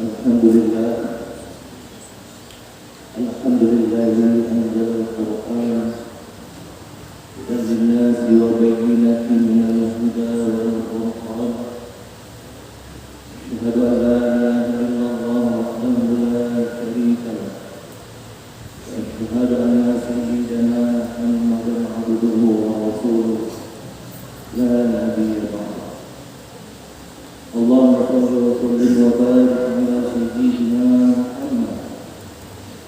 Alhamdulillah, alhamdulillahilladzi anzala al-Qur'an hudan lin-nasi wa bayyinatin minal huda wal furqan. Asyhadu an la ilaha illallah wahdahu la syarika lah. Wa asyhadu anna sayyidana Muhammadan abduhu wa rasuluh la nabiyya ba'dahu. Allahumma shalli wa sallim wa barik ala sayyidina Muhammad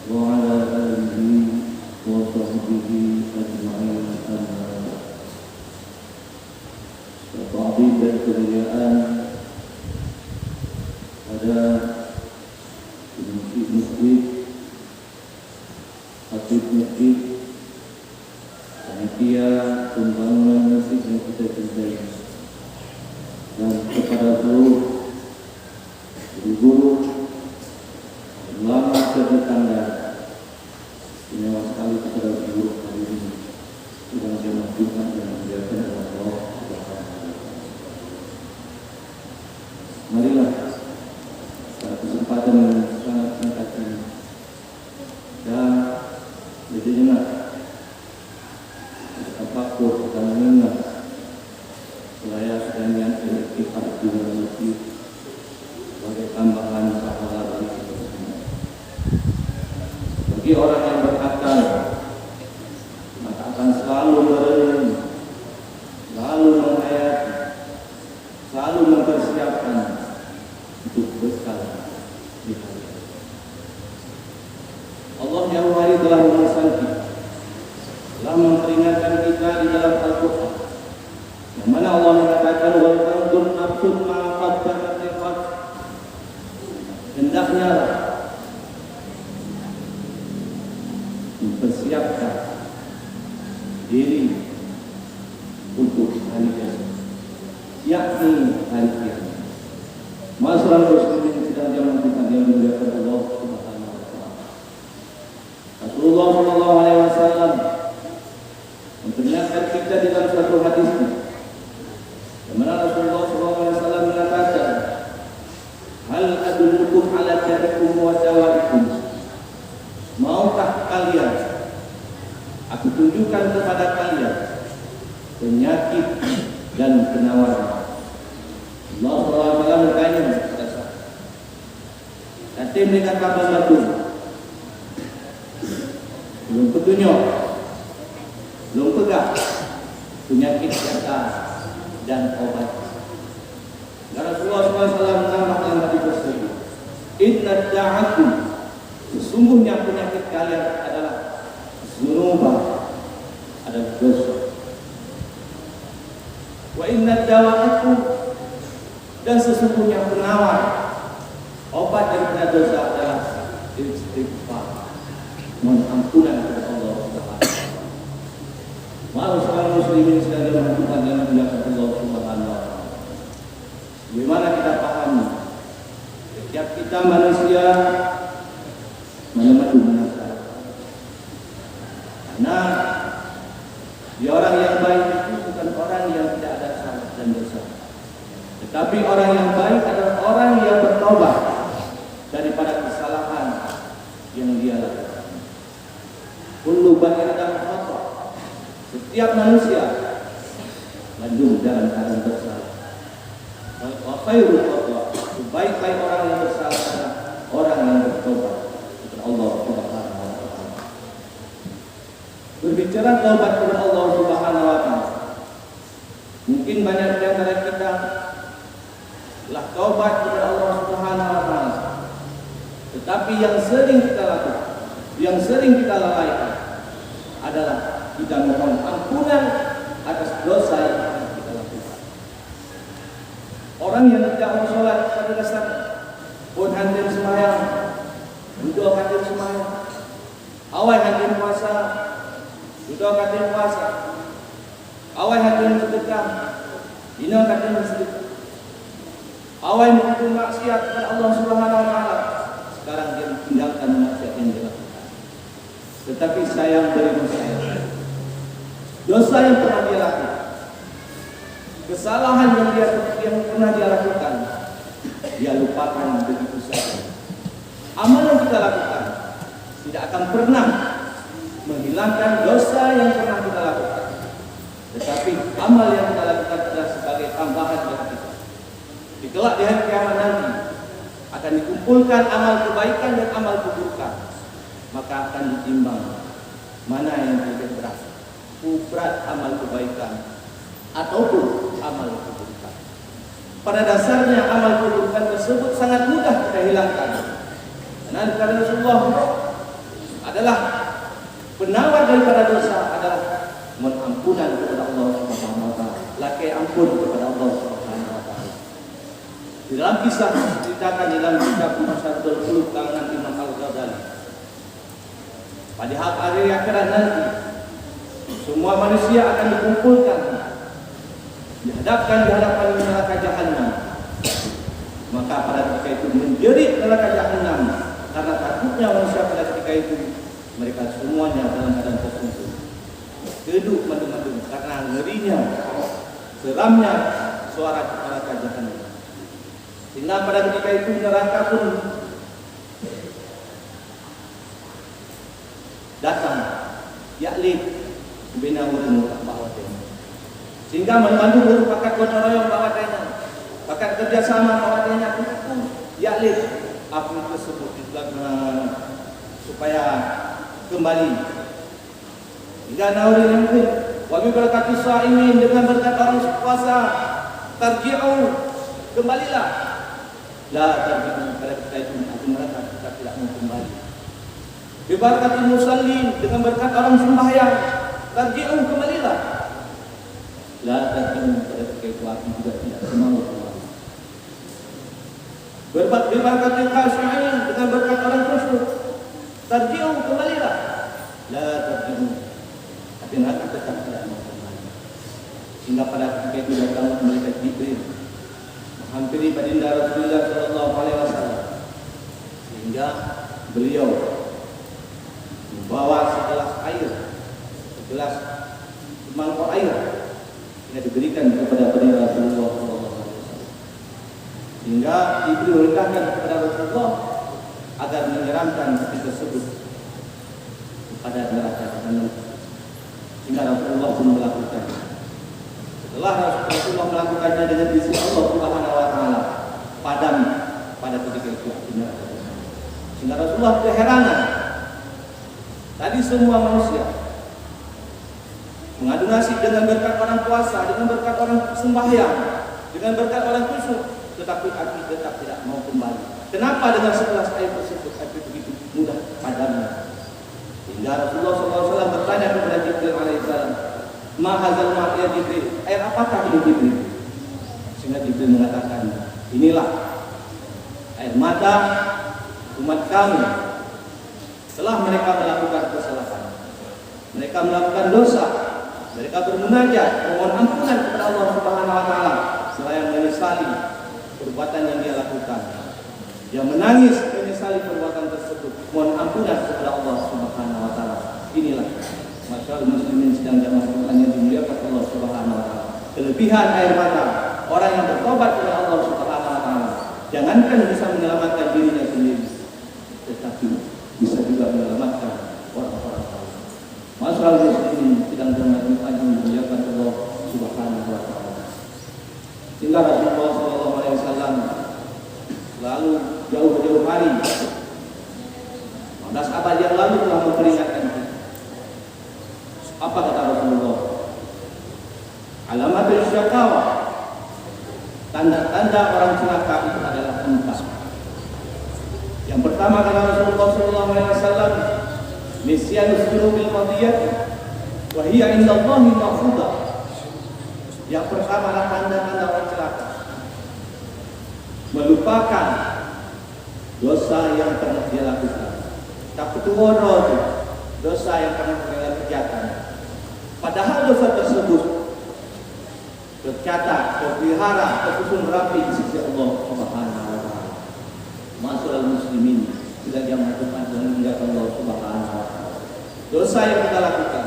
wa ala alihi wa sahbihi ajma'in. Amma ba'du. Dan kemuliaan pada masjid, khatib masjid, panitia pembangunan masjid yang kita cintai, dan kepada seluruh guru, ulama serta tanda, istimewa sekali kepada guru hari ini sedang jemaah Jumat yang dimuliakan oleh Allah Subhanahu wa taala. Marilah pada kesempatan yang sangat singkat ini dan sejenak tafakur dan mengingat layak dan yang ikhtikar di dalam masjid sebagai tambahan pahala bagi kita semua. Bagi orang yang berakal, maka akan selalu merenung, selalu menghayati, selalu mempersiapkan untuk bekal di hari. Allah yang hari telah memesan kita, telah memperingatkan kita di dalam Al-Quran, yang mana Allah mengatakan wal tanzur nafsun ma qaddamat lighad. Hendaknya mempersiapkan diri untuk hari kiamat, yakni hari kiamat. Masalah muslimin sedang zaman kita yang dimuliakan Allah Subhanahu wa taala. Rasulullah sallallahu alaihi wasallam memperingatkan kita di dalam satu hadisnya, di mana Rasulullah SAW mengatakan, hal adullukum ala daikum wa dawaikum. Maukah kalian aku tunjukkan kepada kalian penyakit dan penawar? Allah SWT bertanya kepada saya, Katim dengan kabar batu, belum petunjuk, belum pegang penyakit nyata dan obat. Dan Rasulullah SAW menambahkan tadi tersebut, inna da'akum, sesungguhnya penyakit kalian adalah dzunubah, adalah dosa. Wa inna dawa'akum, dan sesungguhnya penawar, obat daripada dosa adalah istighfar, mohon ampunan kepada Allah Subhanahu wa taala. Masalah muslimin sekalian menentukan dan menjaga Allah Subhanahu wa taala. Bagaimana kita pahami? Setiap kita manusia menemui masalah. Karena dia orang yang baik itu bukan orang yang tidak ada salah dan dosa. Tetapi orang yang baik adalah orang yang bertobat daripada kesalahan yang dia lakukan. Kullu bani Adam khata'. Setiap manusia mendung dalam keadaan bersalah. Wa khairul khata', sebaik-baik orang yang bersalah adalah orang yang bertobat kepada Allah Subhanahu wa taala. Berbicara taubat kepada Allah Subhanahu wa taala, mungkin banyak di antara kita telah taubat kepada Allah Subhanahu wa taala, tetapi yang sering kita lakukan, yang sering kita lalaikan adalah kita mohon ampunan atas dosa yang kita lakukan. Orang yang tidak mau sholat pada dasarnya, pun hadir sembahyang, duduk hadir sembahyang, awal hadir puasa, duduk hadir puasa, awal hadir sedekah, dina hadir sedekah, awal melakukan maksiat kepada Allah Subhanahu wa taala, sekarang dia tinggalkan maksiat yang dia lakukan. Tetapi sayang beribu sayang, dosa yang pernah dia lakukan, kesalahan yang pernah dia lakukan, dia lupakan begitu saja. amal yang kita lakukan tidak akan pernah menghilangkan dosa yang pernah kita lakukan. Tetapi amal yang kita lakukan adalah sebagai tambahan bagi kita. Di kelak di hari kiamat nanti akan dikumpulkan amal kebaikan dan amal keburukan. Maka akan ditimbang mana yang lebih berat, berat amal kebaikan ataupun amal keburukan. Pada dasarnya amal keburukan tersebut sangat mudah kita hilangkan. Karena Rasulullah adalah penawar daripada dosa adalah mengampunan kepada Allah Subhanahu wa taala. Laki ampun kepada Allah Subhanahu wa taala. Di dalam kisah diceritakan di dalam kitab Masyaratul Qulub karangan Imam Al-Ghazali. Pada hari akhirat nanti semua manusia akan dikumpulkan, dihadapkan di hadapan neraka Jahannam. Maka pada ketika itu menjerit neraka Jahannam karena takutnya manusia pada ketika itu mereka semuanya dalam keadaan tersungkur, duduk madu-madu karena ngerinya, seramnya suara neraka Jahannam. Sehingga pada ketika itu neraka pun datang, yakli binawurin bawatnya. Sehingga memandu berpakat gotong royong bawatnya, pakat kerjasama bawatnya untuk yakli api tersebut supaya kembali. Hingga naurin yang pun wabi berkati sa'imin dengan berkat orang puasa tarji'u kembalilah. La tarji'u pada kita itu aku merasa kita tidak mau kembali. Bibarkati musallin dengan berkat orang sembahyang tarji'u kembalilah. La tarji'u pada kita itu aku juga tidak mau kembali. Bibarkati khashi'in dengan berkat orang khusyuk tarji'u kembalilah. La tarji'u tapi mereka tetap tidak mau kembali. Hingga pada ketika itu datang malaikat Jibril menghampiri baginda Rasulullah sallallahu alaihi wasallam, sehingga beliau membawa segelas air, segelas mangkok air yang diberikan kepada baginda Rasulullah sallallahu alaihi wasallam. Hingga Jibril memerintahkan kepada Rasulullah agar menyeramkan api tersebut kepada neraka Jahannam. Hingga Rasulullah pun melakukan. Setelah Rasulullah melakukannya dengan izin Allah Subhanahu wa taala, padam pada ketika itu api neraka. Sehingga Rasulullah keheranan. Tadi semua manusia mengadu nasib dengan berkat orang puasa, dengan berkat orang sembahyang, dengan berkat orang khusyuk, tetapi api tetap tidak mau kembali. Kenapa dengan segelas air tersebut api begitu mudah padamnya? Hingga Rasulullah SAW bertanya kepada Jibril alaihissalam, "Ma hadzal ma' ya Jibril? Air apakah ini Jibril?" Sehingga Jibril mengatakan, "Inilah air mata umat kami setelah mereka melakukan kesalahan, mereka melakukan dosa, mereka bermunajat, memohon ampunan kepada Allah Subhanahu wa taala, selain menyesali perbuatan yang dia lakukan. Dia menangis menyesali perbuatan tersebut, mohon ampunan kepada Allah Subhanahu wa taala. Inilah masyaallah muslimin sedang jamaah Tuhan yang dimuliakan Allah Subhanahu wa taala. Kelebihan air mata orang yang bertobat kepada Allah Subhanahu wa taala, jangankan bisa menyelamatkan dirinya sendiri, tetapi bisa juga menyelamatkan orang-orang lain. Masyaallah muslimin sedang jamaah Tuhan yang dimuliakan Allah Subhanahu wa taala. Sehingga Rasulullah sallallahu alaihi wasallam lalu jauh-jauh hari 15 abad yang lalu telah memperingatkan kita. Apa kata Rasulullah? Alamatul syakawa, tanda-tanda orang celaka itu adalah 4. Yang pertama kata Rasulullah SAW, nisyanus junubil madiyati wa hiya indallahi mahfudah. Yang pertama adalah tanda-tanda orang celaka, melupakan dosa yang pernah dia lakukan. Takutuworo itu dosa yang pernah dia kerjakan. Padahal dosa tersebut tercatat, terpelihara, tersusun rapi di sisi Allah Subhanahu wa taala. Masyaallah muslimin, tidak jamaah Tuhan dan meninggalkan Allah Subhanahu wa taala. Dosa yang kita lakukan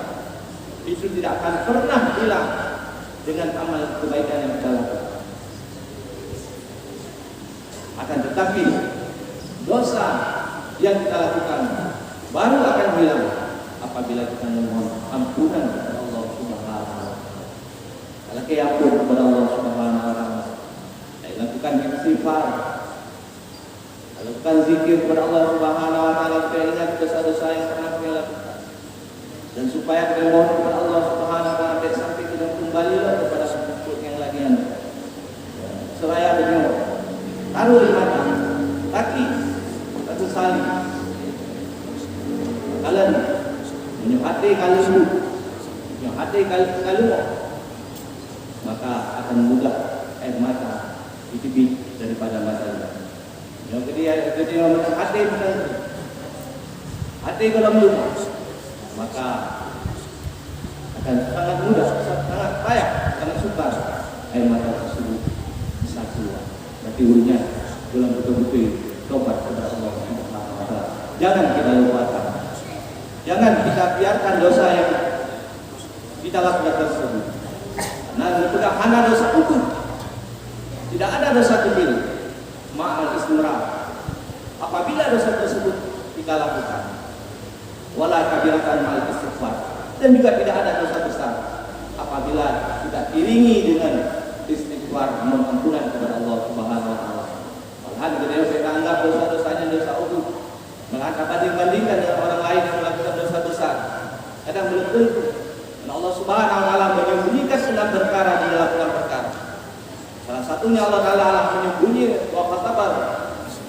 itu tidak akan pernah hilang dengan amal kebaikan yang kita lakukan. Akan tetapi dosa yang kita lakukan baru akan hilang apabila kita memohon ampunan kepada Allah Subhanahu wa taala. Kalau kita ampun kepada Allah Subhanahu wa taala, lakukan istighfar, lakukan zikir kepada Allah Subhanahu wa taala, kita ingat dosa-dosa yang pernah kita lakukan, dan supaya kita mohon kepada Allah Subhanahu wa taala sampai kita kembali kepada bentuk yang lagian. Seraya beliau taruh di mata, kaki, satu sali, kalian menyuhati kali sembuh, menyuhati kali maka akan mudah air mata ditibik daripada mata. Yang kedua hati kalau lupa, maka akan sangat mudah, sangat payah, sangat sukar air mata tersebut bisa keluar. Berarti urunya dalam betul-betul tobat kepada Allah Subhanahu wa taala. Jangan kita lupakan, jangan kita biarkan dosa yang kita lakukan tersebut. Nah, itu hanya dosa utuh. Tidak ada dosa kecil, ma'al istimrar. Apabila dosa tersebut kita lakukan, wala kabiratan ma'al istighfar, dan juga tidak ada dosa besar apabila kita iringi dengan istighfar, mengampunan kepada Allah Subhanahu wa taala. Malahan kita anggap dosa-dosanya dosa utuh, mengangkat banding-bandingkan dengan orang lain yang melakukan dosa besar. Kadang belum tentu. Dan Allah Subhanahu wa taala menyembunyikan enam perkara di dalam enam perkara. Salah satunya Allah Ta'ala menyembunyikan wa khatabar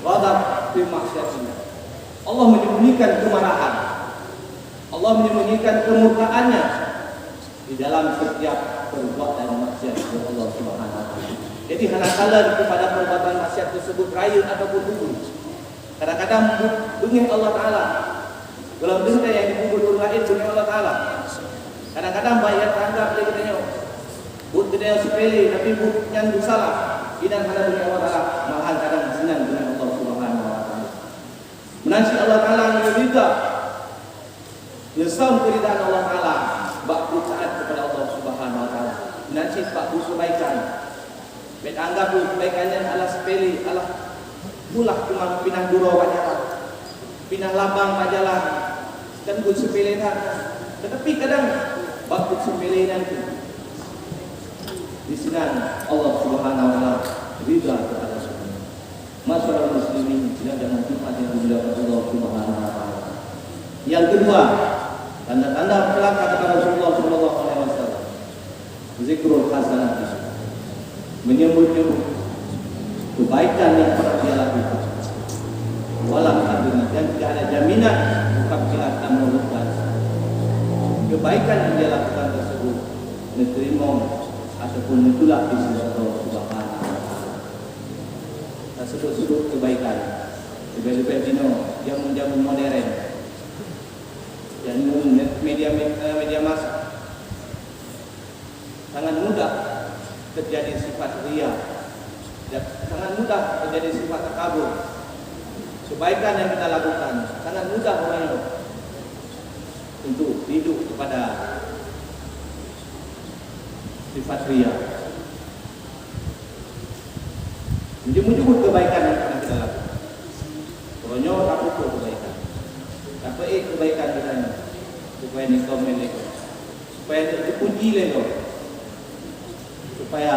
ghadab fi maksiatillah. Allah menyembunyikan kemarahan, Allah menyembunyikan kemurkaannya di dalam setiap perbuatan maksiat kepada Allah Subhanahu wa taala. Jadi hanakalan kepada perbuatan maksiat tersebut rayu ataupun hukum. Kadang-kadang bengih Allah Ta'ala, dalam benda yang dibubur orang lain bengih Allah Ta'ala. Kadang-kadang bayar tanggap dia katanya, but kita yang sepele tapi but yang salah. Idan hana bengih Allah Ta'ala, malahan kadang senang dengan Allah Subhanahu wa taala. Menansi Allah Ta'ala menerita nyesam keridaan Allah Ta'ala, bakti taat kepada Allah Subhanahu wa taala. Menansi bakti kebaikan. Bet anggap kebaikannya adalah sepele, adalah pulah cuma pindah duro wajaran, pindah labang majalah, dan pun sepele nak. Tetapi kadang bakti sepele nanti di sini Allah Subhanahu wa taala ridha kepada semua. Masyarakat muslimin tidak ada manfaat yang dimuliakan Allah Subhanahu wa taala. Yang kedua, tanda-tanda pelaka kepada Rasulullah sallallahu alaihi wasallam. Zikrul hasanat, menyebut-nyebut kebaikan yang pernah dia lakukan. Walau aduna, dan tidak ada jaminan apabila akan melakukan kebaikan yang dia lakukan tersebut diterima ataupun ditolak di sisi Allah Subhanahu wa taala. Sebut-sebut kebaikan, lebih-lebih dino jamu-jamu modern dan media massa, sangat mudah terjadi sifat riya, dan sangat mudah terjadi sifat takabur. Kebaikan yang kita lakukan sangat mudah orang untuk hidup kepada sifat riya. Menyebut kebaikan yang pernah kita lakukan. Pokoknya apa kebaikan? Apa kebaikan kita ini? Supaya ni komen lego, supaya dipuji lego, supaya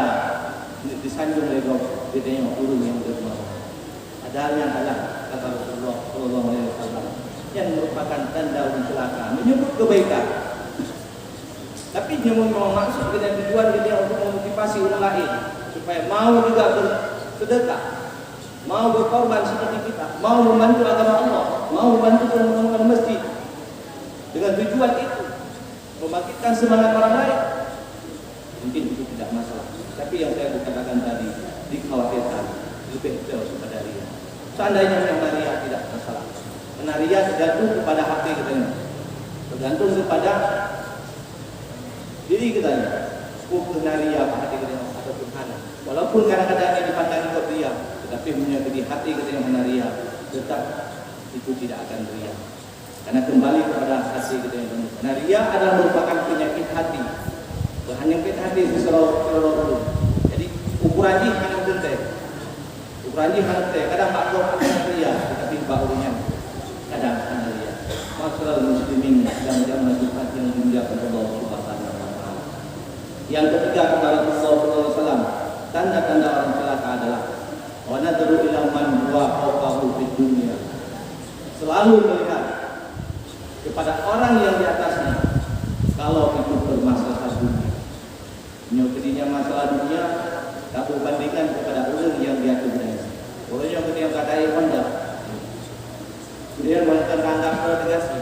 disanjung lego, kita yang turun yang bermakna. Padahal yang adalah kata Rasulullah Sallallahu Alaihi Wasallam yang merupakan tanda orang celaka menyebut kebaikan. Tapi dia mau maksud dengan tujuan dia untuk memotivasi orang lain supaya mau juga bersedekah, mau berkorban seperti kita, mau membantu agama Allah, mau membantu membangun masjid. Dengan tujuan itu membangkitkan semangat orang lain, mungkin itu tidak masalah. Tapi yang saya katakan tadi dikhawatirkan lebih jauh kepada riya. Seandainya yang riya tidak masalah, karena riya tergantung kepada hati kita, tergantung kepada diri kita. Hukum riya hati kita ataupun hana. Walaupun kadang-kadang ini dipandang untuk riya, tetapi menyakiti hati kita yang riya, tetap itu tidak akan riya. Karena kembali kepada hati kita yang benar. Karena riya adalah merupakan penyakit hati, penyakit hati seseorang. Jadi ukuran ini hanya penting. Ukuran ini hanya penting. Kadang bakal riya, tetapi bahunya Masyarakat muslimin yang jamaah Jumat yang dimuliakan Allah Subhanahu wa taala. Yang ketiga kata Rasulullah sallallahu alaihi wasallam, tanda-tanda orang celaka adalah wa nadru ila man huwa fawqahu fid dunya. Selalu melihat kepada orang yang di atasnya kalau itu bermasalah dunia. Nyokedinya masalah dunia, tak bandingkan kepada orang yang di atasnya. Orang yang ketika kadai Honda kemudian melakukan rangka protegasi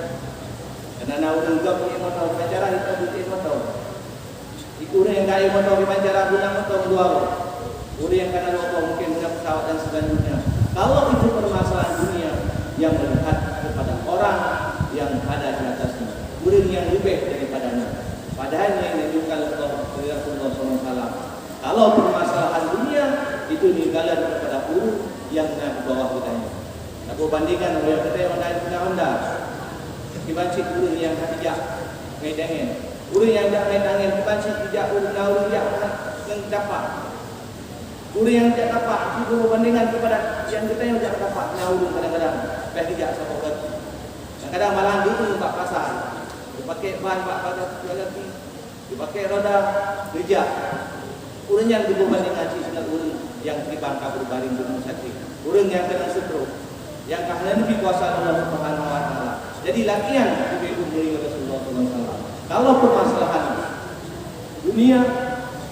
karena orang juga punya motor bicara itu butuh motor itu orang yang kaya motor bicara guna motor dua orang yang kena motor mungkin punya pesawat dan selanjutnya. Kalau itu permasalahan dunia yang melihat kepada orang yang ada di atasnya, orang yang lebih daripadanya, padahal yang ditunjukkan oleh Rasulullah SAW. Kalau permasalahan dunia itu ninggalan kepada orang yang di bawah kitanya. Aku bandingkan dengan kita yang ada Honda. Dibanci urang yang tidak ngedangin. Urang yang tidak ngedangin dibanci tidak urang yang dapat. Urang yang tidak dapat itu bandingkan kepada yang kita yang tidak dapat urang kadang-kadang tidak sampai. Kadang-kadang malah dulu buka pasar. Dipakai ban pak pasar lagi. Dipakai roda kerja. Urang yang dibandingkan dengan urang yang di bangka berbaring di rumah sakit. Urang yang kena stroke. Yang karena ini kuasa Allah Subhanahu wa taala. Jadi latihan dibimbing oleh Rasulullah SAW. Kalau permasalahan dunia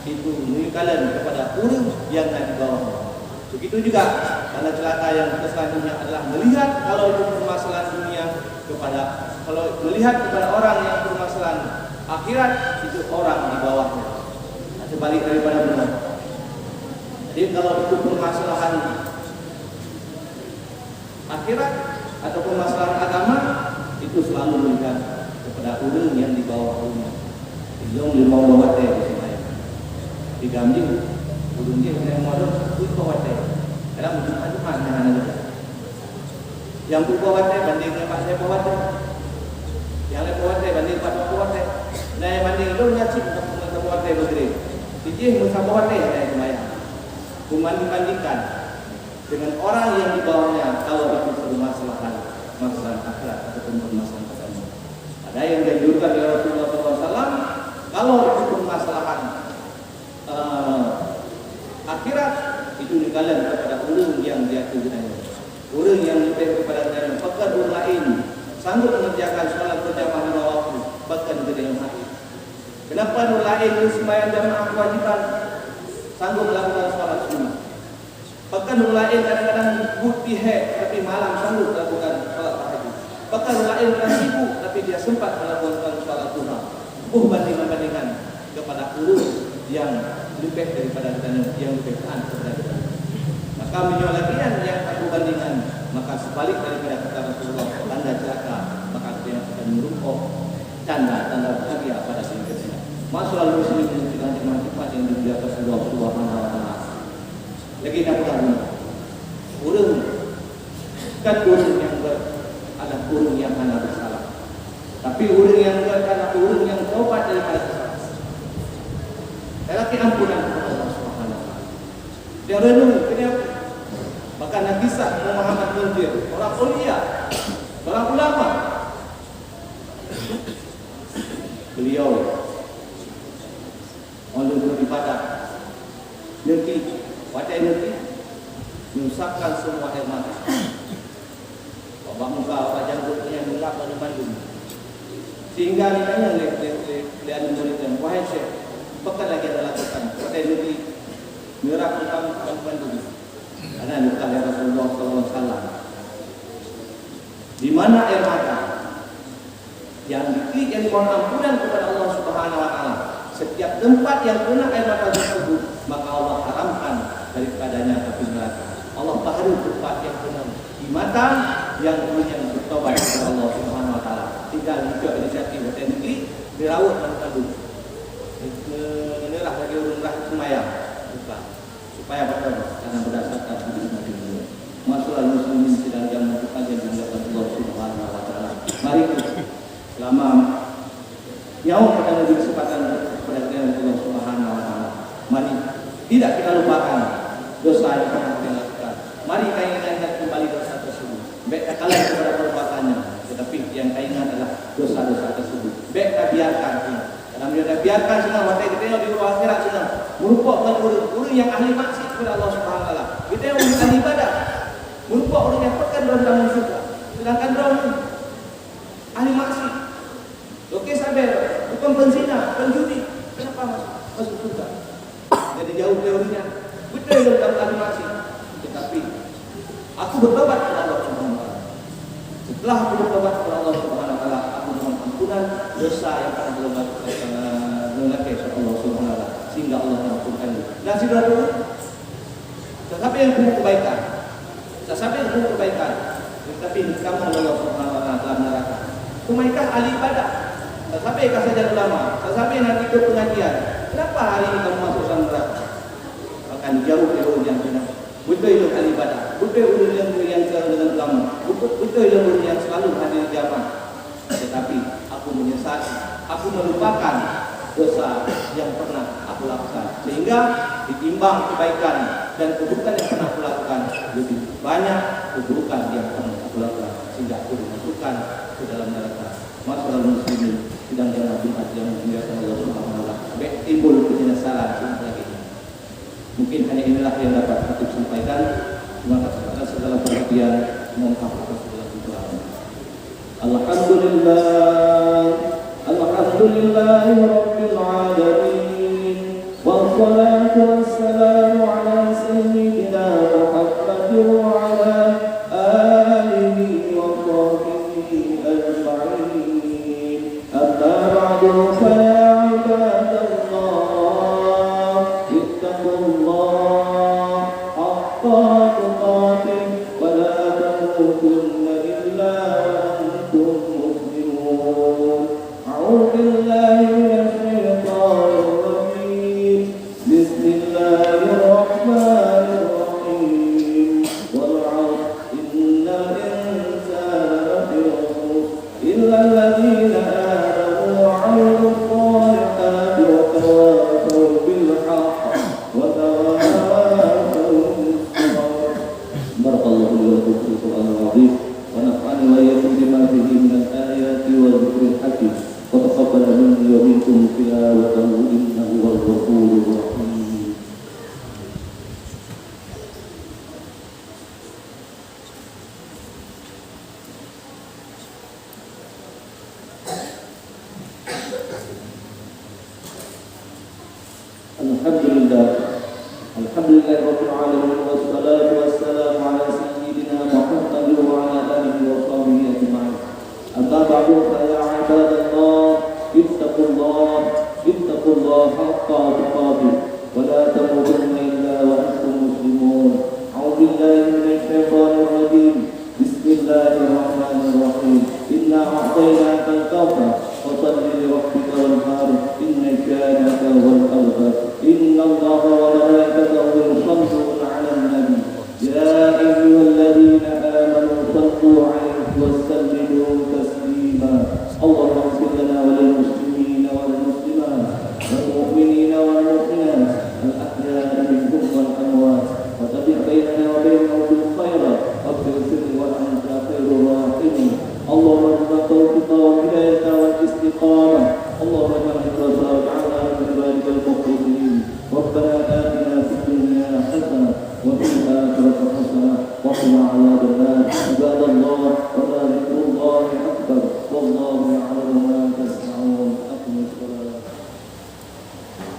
itu meninggalan kepada orang yang ada di bawah. Begitu juga karena celaka yang selanjutnya adalah melihat kalau itu permasalahan dunia kalau melihat kepada orang yang permasalahan akhirat itu orang di bawahnya. Sebalik daripada benar. Jadi kalau itu permasalahan akhirat atau permasalahan agama itu selalu melihat kepada orang yang di bawah dunia. Yang lima bawah teh semuanya. Digambil orang dia yang modal itu bawah teh. Dalam Jumat mana yang bawah teh bandingnya Pak saya bawah teh. Yang lain bawah teh banding Pak bawah teh. Nah yang banding itu nyacip untuk bawah teh begini. Jadi musa bawah teh ada semuanya. Membandingkan dengan orang yang di bawahnya kalau itu permasalahan masalah akhirat ataupun permasalahan agama. Ada yang dianjurkan oleh Rasulullah SAW kalau itu permasalahan akhirat itu dikalian kepada orang yang dia tunjukkan. Orang yang lebih kepada jalan pekan orang lain sanggup mengerjakan sholat berjamaah lima waktu bahkan ke dalam hati. Kenapa orang lain sembahyang jamaah kewajiban sanggup melakukan sholat sunnah? Bahkan orang lain kadang-kadang bukti tapi malam sanggup melakukan sholat tahajud. Bahkan orang lain kadang sibuk tapi dia sempat melakukan sholat duha. Banding-bandingkan kepada orang yang lebih daripada yang lebih taat kepada kita. Maka menyolakian yang aku bandingkan, maka sebalik daripada kata Rasulullah, tanda celaka, maka dia akan merupakan tanda bahagia pada diri kita. Masalah muslim yang tidak dimatikan yang dibiarkan Allah Subhanahu wa taala. Lagi nak tahu, orang kan orang yang adalah orang yang hanya bersalah. Tapi orang yang adalah orang yang taubat daripada kesalahan. Lelaki ampunan kepada Allah Subhanahu wa taala. Dia renung, kenapa? Bahkan Nabi Muhammad Munzir, orang ulia, orang ulama. Beliau orang beribadah nanti wajah nanti menyusahkan semua air mata. Bapak muka wajah kulitnya gelap pada Bandung. Sehingga ditanya oleh murid-muridnya, wahai Syekh, apakah lagi anda lakukan? Wajah nanti merah muka Bandung. Karena bukan dari Rasulullah SAW. Di mana air mata yang dimohon ampunan kepada Allah Subhanahu wa taala. Setiap tempat yang kena air mata tersebut, maka Allah haramkan daripadanya api neraka. Allah baharu tempat yang kena di mata yang kemudian bertobat kepada Allah Subhanahu wa taala. Tinggal juga inisiatif hotel negeri dirawat dan tadu. Menerah lagi urung rah semayang. Supaya betul karena berdasarkan hadis Nabi Muhammad. Masalah muslimin sedang yang menentukan yang dimuliakan Allah Subhanahu wa taala. Mari selama nyawa kita lebih kesempatan kepada Allah Subhanahu wa taala. Mari tidak kita lupakan dosa yang pernah kita lakukan. Mari kita ingat kembali dosa tersebut. Baik kalian kepada perbuatannya, tetapi yang kita ingat adalah biarkan senang mata kita yang di luar akhirat senang. Merupakan orang yang ahli maksiat kepada Allah Subhanahu Wa Taala. Kita yang ahli ibadah. Merupakan orang yang pekan dalam tamu surga. Sedangkan orang ahli maksiat. Okey sabar, bukan penzina, penjudi. Kenapa masuk surga? Jadi jauh teorinya. Betul dalam ahli maksiat. Tetapi aku bertobat kepada Allah Subhanahu Wa Taala. Setelah aku bertobat kepada Allah Subhanahu Wa Taala, aku mohon ampunan dosa yang pernah dilakukan Allah Subhanahu Wa Taala, sehingga Allah mengampunkan. Dan sudah dulu, tetapi yang punya kebaikan, tetapi kamu Allah Subhanahu Wa Taala dalam neraka. Kemaikah ahli ibadah, tetapi saja ulama, tetapi nanti ke pengajian. Kenapa hari ini kamu masuk dalam neraka? Akan jauh dari yang benar. Betul itu ahli ibadah, betul yang dengan ulama, betul yang selalu hadir di jamaah. Tetapi aku menyesali, aku melupakan dosa yang pernah aku lakukan, sehingga ditimbang kebaikan dan keburukan yang pernah aku lakukan lebih banyak keburukan yang pernah aku lakukan, sehingga aku dimasukkan ke dalam neraka. Masalah muslimin sedang jangan Jumat yang dimuliakan Allah Subhanahu Wa Taala. Timbul penyesalan lagi. Mungkin hanya inilah yang dapat aku sampaikan. Terima kasih atas segala perhatian. Mohon maaf atas segala kekurangan. Alhamdulillahi Rabbil Alamin. Wassalatu wassalamu ala sayyidina Muhammadin wa ala alihi wa sahbihi ajma'in. Amma ba'du fa ya ibadallah, ittaqullah haqqa tuqatih wa la tamutunna illa wa antum muslimun. A'udzu billahi minasy syaithanir rajim. Bismillahirrahmanirrahim. Wal 'asr innal insana lafi khusr illa alladziina aamanu wa 'amilus shalihati wa tawassaw bil haqqi wa tawassaw bis sabr. Barakallahu li wa lakum fil Qur'anil 'azim wa nafa'ani wa iyyakum bima fihi minal ayati wal dhikril hakim. وتقبل مني ومنكم تلاوته إنه هو الغفور الرحيم. Alhamdulillah Rabbil Alamin, wassalatu wassalamu ala sayyidina Muhammad wa ala alihi wa sahbihi ajma'in. Amma ba'du fa ya ibadallah, ittaqullah haqqa tuqatih wa la tamutunna illa wa antum muslimun. A'udzu billahi minasy syaithanir rajim. Bismillahirrahmanirrahim. Inna a'tainaka al-kautsar fashalli li rabbika wanhar inna shanaka huwal abtar. Inna Allaha wa malaikatahu yusalluna 'alan nabi ya ayyuhalladzina amanu sallu 'alaihi wa sallimu taslima. Allahumma ighfir lana wa lil muslimina wal muslimat wal mu'minina wal mu'minat al ahya'i minhum wal amwat wa tabi' bainana wa bainahum bil khairat waghfir sirri wa anta khairur rahimin. Allahumma arzuqna tawfiqa wa hidayata wal istiqamah. Allahumma ij'al ikhlasa min ibadikal mukhlisin. Rabbana atina fid dunya hasanah wa fil akhirati hasanah wa qina adzaban nar. Ibadallah